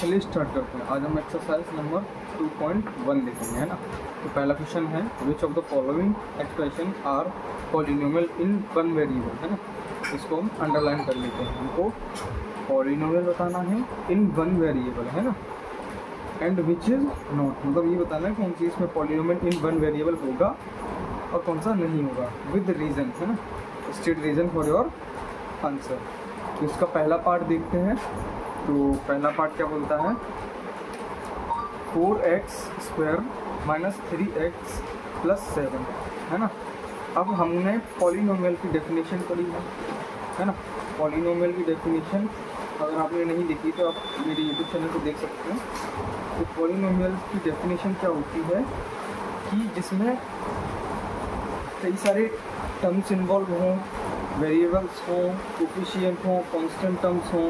चलिए स्टार्ट करते हैं। आज हम एक्सरसाइज नंबर 2.1 देखेंगे, है ना। तो पहला क्वेश्चन है, which of the following expression are polynomial in one variable, है ना। इसको हम अंडरलाइन कर लेते हैं। हमको पॉलिनोमियल बताना है इन वन वेरिएबल, है ना, एंड विच इज नॉट, मतलब ये बताना है कौन सी इसमें पॉलिनोमियल इन वन वेरिएबल होगा और कौन सा नहीं होगा, विद रीज़न, है ना। State reason for your answer. तो इसका पहला पार्ट देखते हैं। तो पहला पार्ट क्या बोलता है, 4x² माइनस 3x प्लस 7, है ना। अब हमने पॉलिनोमियल की डेफिनेशन पढ़ी है ना। पॉलिनोमियल की डेफिनेशन अगर आपने नहीं देखी तो आप मेरे यूट्यूब चैनल को देख सकते हैं। तो पॉलिनोमियल की डेफिनेशन क्या होती है कि जिसमें कई सारे टर्म्स इन्वॉल्व हों, वेरिएबल्स हों, कोफिशिएंट हों, कांस्टेंट टर्म्स हों,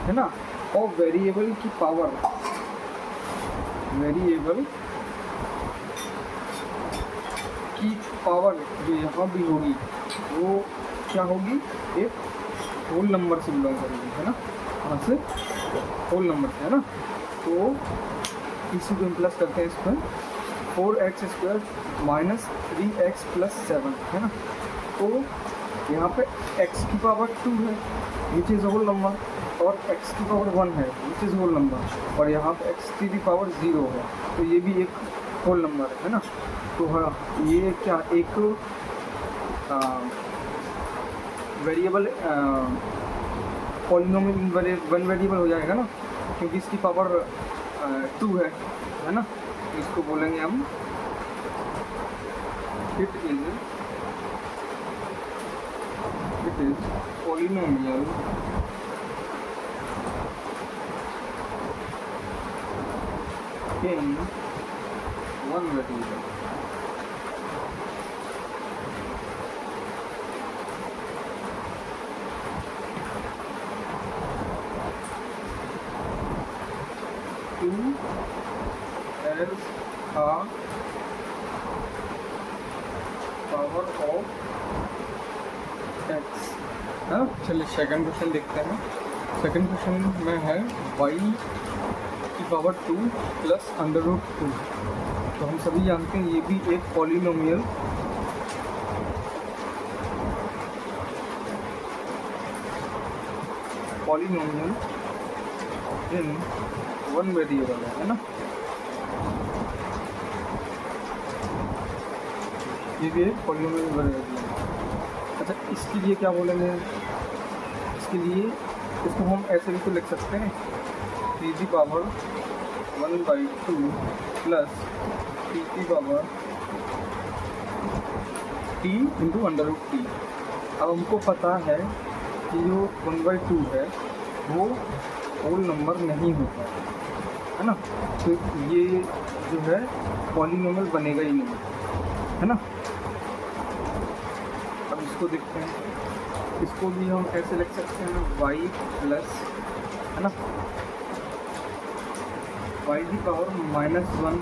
है ना, और वेरिएबल की पावर, वेरिएबल की पावर जो यहाँ भी होगी वो क्या होगी, एक होल नंबर से बिलोंग करेगी, है ना। कहाँ से, होल नंबर से, है ना। तो इसी को प्लस करते हैं इस पर, 4x² माइनस 3x प्लस 7, है ना। तो यहाँ पे x की पावर 2 है विच इज़ होल नंबर, और x की पावर 1 है विच इज़ होल नंबर, और यहाँ पे x की पावर 0 है, तो ये भी एक होल नंबर है ना। तो हाँ, ये क्या एक वेरिएबल पॉलिनोमियल वन वेरिएबल हो जाएगा ना, क्योंकि इसकी पावर 2 है ना। तो इसको बोलेंगे हम it is polynomial in one variable. Two as a power of x, है। चलिए सेकंड क्वेश्चन देखते हैं। सेकंड क्वेश्चन में है y की पावर 2 प्लस √2। तो हम सभी जानते हैं ये भी एक पॉलिनोमियल इन वन वेरिएबल है ना। ये भी एक पॉलिनोमियल वेरिएबल है। अच्छा, इसके लिए क्या बोलेंगे, इसके लिए इसको हम ऐसे भी तो लिख सकते हैं, 3 1/2 प्लस 3 t इंटू √t। अब हमको पता है कि जो 1/2 है वो होल नंबर नहीं होता है ना। तो ये जो है पॉलिनोमियल बनेगा ही नहीं, है ना। अब इसको देखते हैं, इसको भी हम ऐसे लिख सकते हैं, y प्लस, है ना, y की पावर -1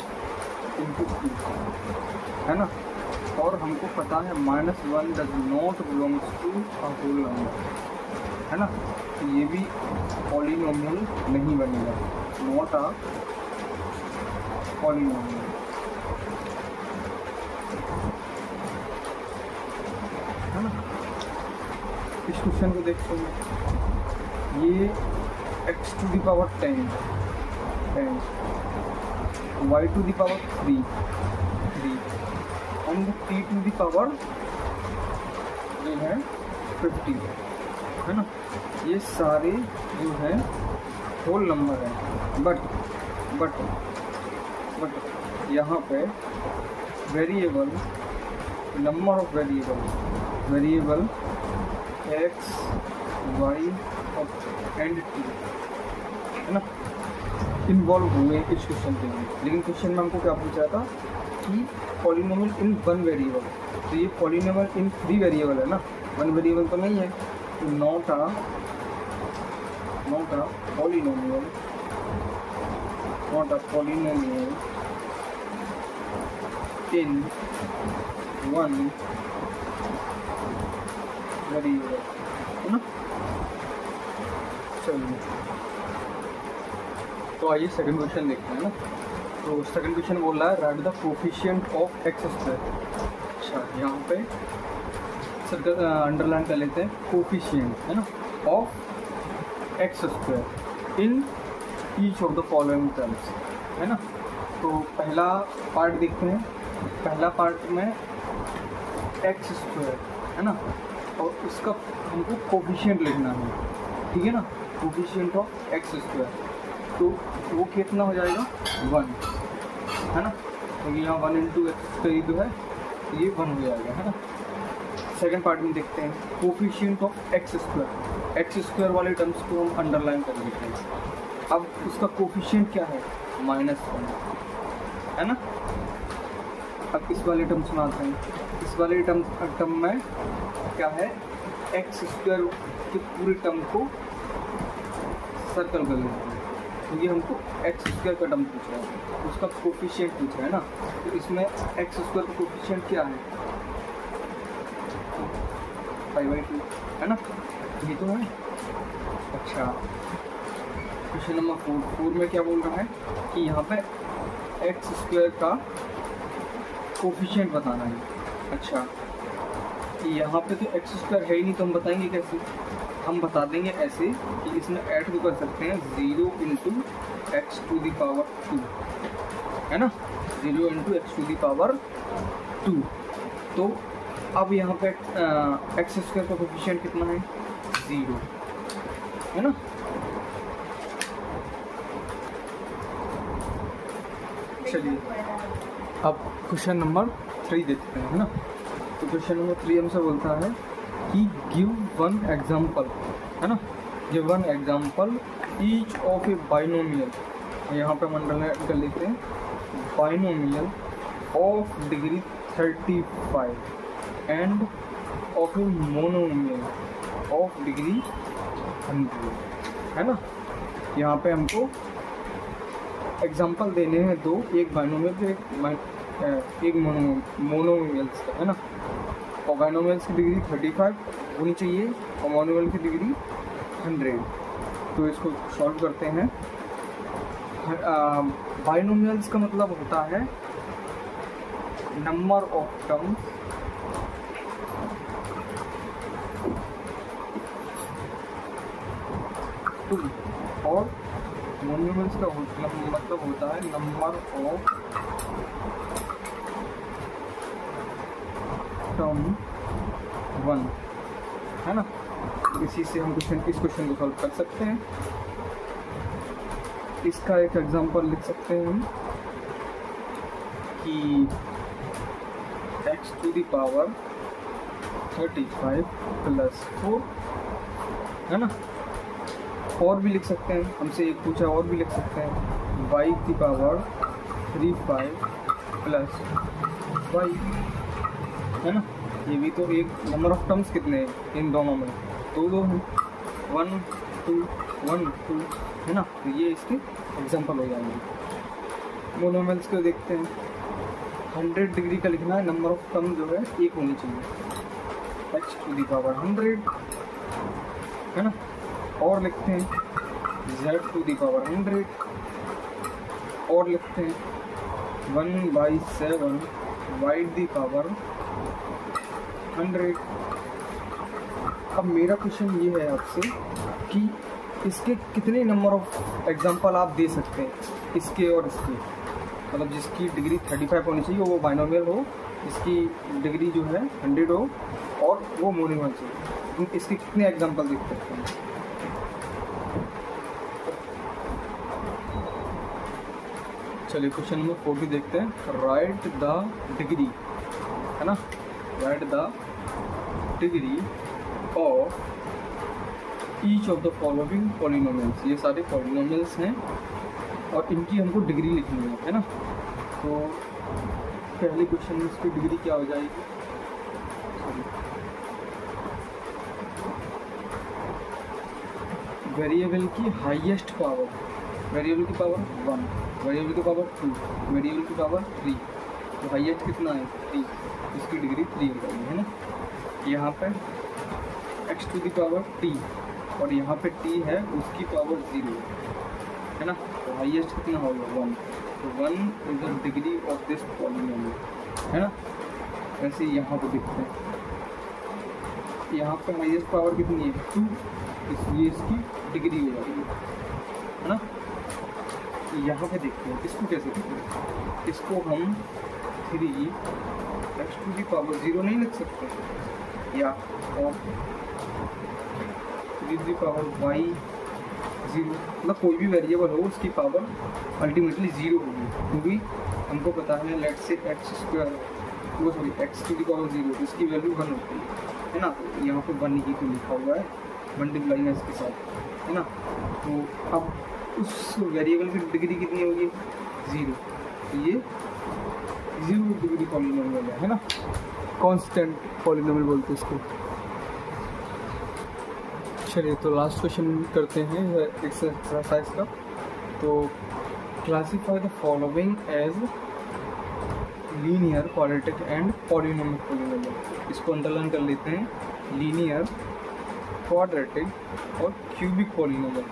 इंटू 2, है ना। और हमको पता है -1 does not belongs to a whole number, है ना। तो ये भी पॉलिनोमियल नहीं बनेगा, नॉट अ पॉलिनोमियल, है ना। इस क्वेश्चन को देखते हैं। ये x⁻10 y⁻3 एंड t⁻, ये है 50, है ना। ये सारे जो है होल नंबर है, बट यहाँ पे variable, number of variable x, y and t, है ना, इन्वॉल्व हुए इस क्वेश्चन के लिए। लेकिन क्वेश्चन में हमको क्या पूछा था कि पॉलिनोमियल इन वन वेरिएबल, तो ये पॉलिनोमियल इन 3 वेरिएबल है ना, 1 वेरिएबल तो नहीं है। तो not a polynomial in 1 variable, है ना। चलिए, तो आइए सेकंड क्वेश्चन देखते हैं ना। तो सेकंड क्वेश्चन बोल रहा है right the coefficient of x square. अच्छा, यहाँ पे सर्कल अंडरलाइन कर लेते हैं, कोफिशिएंट है ना of x square in each of the following terms, है ना। तो पहला पार्ट देखते हैं। पहला पार्ट में एक्स स्क्वायर है ना, और उसका हमको कोफिशिएंट लिखना है, ठीक है ना। कोफिशिएंट ऑफ एक्स स्क्वायर, तो वो कितना हो जाएगा 1, है ना। तो यहाँ 1 इंटू एक्स का जो है ये 1 हो जाएगा, है ना। सेकंड पार्ट में देखते हैं coefficient of x square. X square वाले टर्म्स को हम अंडरलाइन कर लेते हैं। अब उसका कोफिशिएंट क्या है -1, है ना। अब इस वाले टर्म्स में आते हैं। इस वाले टर्म में क्या है, एक्स स्क्वायर के पूरे टर्म को सर्कल कर लेते हैं। तो ये हमको एक्स स्क्वायर का टर्म पूछ रहा है, उसका कोफिशिएंट पूछ रहा है ना। तो इसमें एक्स स्क्वायर का कोफिशिएंट क्या है 5/2, है ना, ये तो है। अच्छा, क्वेश्चन नंबर 4 में क्या बोल रहा है कि यहाँ पे एक्स स्क्वायर का कोफिशिएंट बताना है। अच्छा, यहाँ पे तो एक्स स्क्वायर है ही नहीं, तो हम बताएंगे कैसे। हम बता देंगे ऐसे कि इसमें ऐड तो कर सकते हैं 0 into x to the power 2, है ना, 0 into x to the power 2। तो अब यहाँ पे एक्स स्क्वायर का कोफिशिएंट कितना है 0, है ना। चलिए अब क्वेश्चन नंबर 3 देखते हैं, है ना। तो क्वेश्चन नंबर 3 हमसे बोलता है कि गिव वन एग्जाम्पल, है ना, give one example each of A binomial. यहाँ पे हम अंडरलाइन कर लेते हैं, binomial of degree 35 end of a monomial of degree 100, है ना। यहाँ पे हमको एग्जाम्पल देने हैं दो, एक बाइनोमियल पे एक मोनोमियल्स का, है ना। और बाइनोमियल्स की डिग्री 35 होनी चाहिए और मोनोमियल की डिग्री 100। तो इसको सॉल्व करते हैं। बाइनोमियल्स का मतलब होता है नंबर ऑफ टर्म्स टू, और मोनोमियल्स का मतलब होता है नंबर ऑफ टर्म 1, है ना। इसी से हम इस क्वेश्चन को सॉल्व कर सकते हैं। इसका एक एग्जांपल लिख सकते हैं हम कि x to the power 35 plus 4, है ना। और भी लिख सकते हैं, हमसे एक पूछा और भी लिख सकते हैं y की पावर 35 प्लस 5, है ना। ये भी तो एक नंबर ऑफ टर्म्स कितने हैं इन दोनों में, दो हैं, 1 2 1 2, है ना। तो ये इसके एग्जांपल हो जाएंगे। मोनोमियल्स को देखते हैं। 100 डिग्री का लिखना है, नंबर ऑफ टर्म जो है एक होनी चाहिए, x टू द पावर 100, है ना। और लिखते हैं z टू द पावर 100, और लिखते हैं 1/7 y द पावर 100। अब मेरा क्वेश्चन ये है आपसे कि इसके कितने नंबर ऑफ एग्जांपल आप दे सकते हैं, इसके और इसके। मतलब जिसकी डिग्री 35 होनी चाहिए वो बाइनोमियल हो, इसकी डिग्री जो है 100 हो, और वो मोनोमियल चाहिए। इसके कितने एग्जांपल देख सकते हैं। चलिए क्वेश्चन नंबर 4 भी देखते हैं। राइट द डिग्री, है ना, right the degree of each of the following polynomials. ये सारे पॉलिनोमियल्स हैं और इनकी हमको डिग्री लिखनी है ना। तो पहले क्वेश्चन में इसकी डिग्री क्या हो जाएगी, वेरिएबल की हाईएस्ट पावर, वेरिएबल की पावर 1, वेरिएबल की पावर 2, वेरिएबल की पावर 3। तो हाईएस्ट कितना है 3, इसकी डिग्री 3 हो जाएगी, है ना। यहाँ पे x to the power t और यहाँ पे t है उसकी पावर 0, है ना। तो हाईएस्ट कितना होगा 1, तो 1 is the degree of this polynomial, है ना। ऐसे यहाँ पे देखते हैं, यहाँ पे हाईएस्ट पावर कितनी है 2, इसलिए इसकी डिग्री हो जाएगी, है ना। यहाँ पे देखते हैं इसको कैसे देखते हैं, इसको हम 3x⁴ नहीं लिख सकते, या और 3y0, मतलब कोई भी वेरिएबल हो उसकी पावर अल्टीमेटली 0 होगी, क्योंकि हमको पता है लेट से x² वो सॉरी x⁴0, इसकी वैल्यू 1 होती है ना। तो यहाँ पे 1 ही तो लिखा हुआ है, मल्टीप्लाई है इसके साथ, है ना। तो अब उस वेरिएबल की डिग्री कितनी होगी 0, तो ये 0 डिग्री पॉलिनोमियल है ना, कांस्टेंट पॉलिनोमियल बोलते हैं इसको। चलिए तो लास्ट क्वेश्चन करते हैं एक्सरसाइज का। तो classify the following as linear, quadratic and polynomial polynomial. इसको अंडरलाइन कर लेते हैं, लीनियर, क्वाड्रेटिक और क्यूबिक पॉलिनोमियल,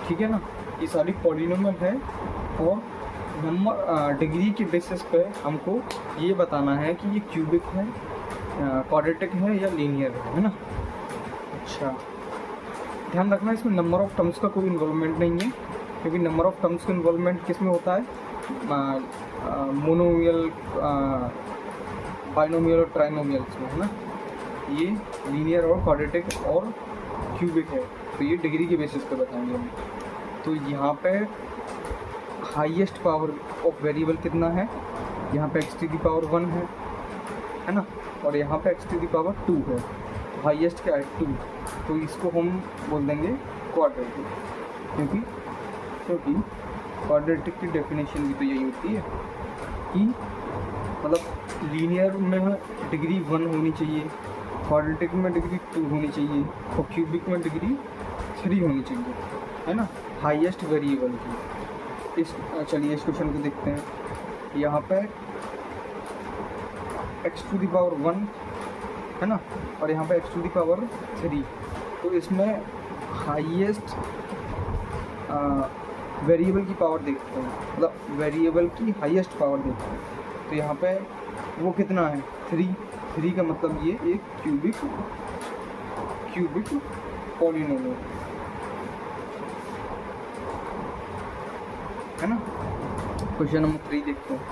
ठीक है ना। ये सारी पॉलिनोमियल है और नंबर डिग्री के बेसिस पे हमको ये बताना है कि ये क्यूबिक है, क्वाड्रेटिक है या लीनियर है ना। अच्छा, ध्यान रखना इसमें नंबर ऑफ टर्म्स का कोई इन्वॉल्वमेंट नहीं है, क्योंकि नंबर ऑफ टर्म्स का इन्वॉल्वमेंट किस में होता है, मोनोमियल, बाइनोमियल और ट्राइनोमियल्स में, है ना। ये लीनियर और क्वाड्रेटिक और क्यूबिक है, तो ये डिग्री के बेसिस पे बताएंगे हम। तो यहाँ पे हाईएस्ट पावर ऑफ वेरिएबल कितना है, यहाँ पे x⁴1 है ना, और यहाँ पे x⁴2 है। तो हाईएस्ट क्या है 2, तो इसको हम बोल देंगे क्वाड्रेटिक, क्योंकि क्वाड्रेटिक की डेफिनेशन भी तो यही होती है कि मतलब लीनियर में डिग्री 1 होनी चाहिए, क्वाड्रेटिक में डिग्री 2 होनी चाहिए और क्यूबिक में डिग्री 3 होनी चाहिए, है ना, हाईएस्ट वेरिएबल की। चलिए इस क्वेश्चन को देखते हैं। यहाँ पे x⁴1 है ना, और यहाँ पे x⁴3, तो इसमें हाईएस्ट वेरिएबल की पावर देखते हैं, मतलब वेरिएबल की हाईएस्ट पावर देखते हैं। तो यहाँ पे वो कितना है 3 का मतलब ये एक क्यूबिक पॉलिनोमियल है ना। क्वेश्चन नंबर 3 देखते हैं।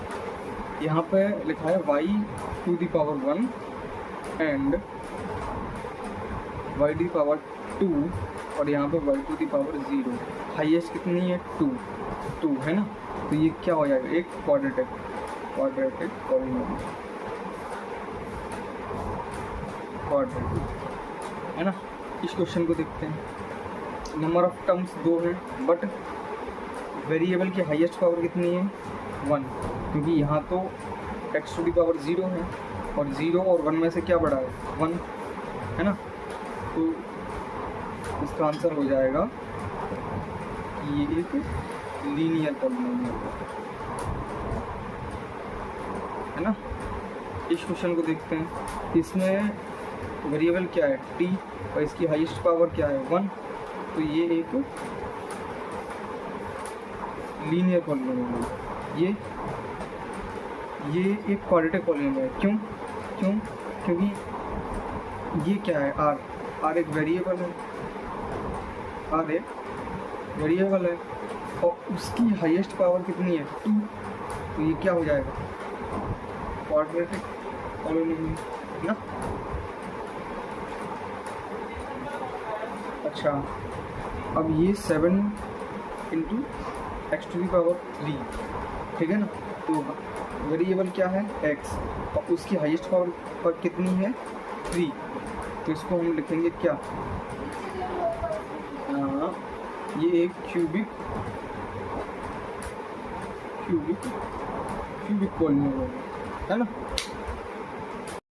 यहाँ पे लिखा है y⁴1 एंड y⁴2 और यहाँ पे y⁴0, हाईएस्ट कितनी है 2 है ना। तो ये क्या हो जाएगा, एक क्वाड्रेटिक पॉलिनोमियल, क्वाड्रेटिक है ना। इस क्वेश्चन को देखते हैं। नंबर ऑफ टर्म्स 2 हैं, बट वेरिएबल की हाईएस्ट पावर कितनी है 1, क्योंकि यहाँ तो x⁴0 है और 0 और 1 में से क्या बड़ा है 1, है ना। तो इसका आंसर हो जाएगा कि ये एक लीनियर पॉलिनोमियल है ना। इस क्वेश्चन को देखते हैं। इसमें वेरिएबल क्या है t और इसकी हाईएस्ट पावर क्या है 1, तो ये एक लीनियर पॉलिनोमियल है। ये एक क्वाड्रेटिक पॉलिनोमियल है। क्यों? क्योंकि ये क्या है r एक वेरिएबल है, और उसकी हाईएस्ट पावर कितनी है 2, तो ये क्या हो जाएगा क्वाड्रेटिक पॉलिनोमियल ना। अच्छा, अब ये 7 × x⁴3, ठीक है ना। तो वेरिएबल क्या है x और उसकी हाईएस्ट पावर कितनी है 3, तो इसको हम लिखेंगे क्या, ये एक क्यूबिक पॉलिनोमियल है ना।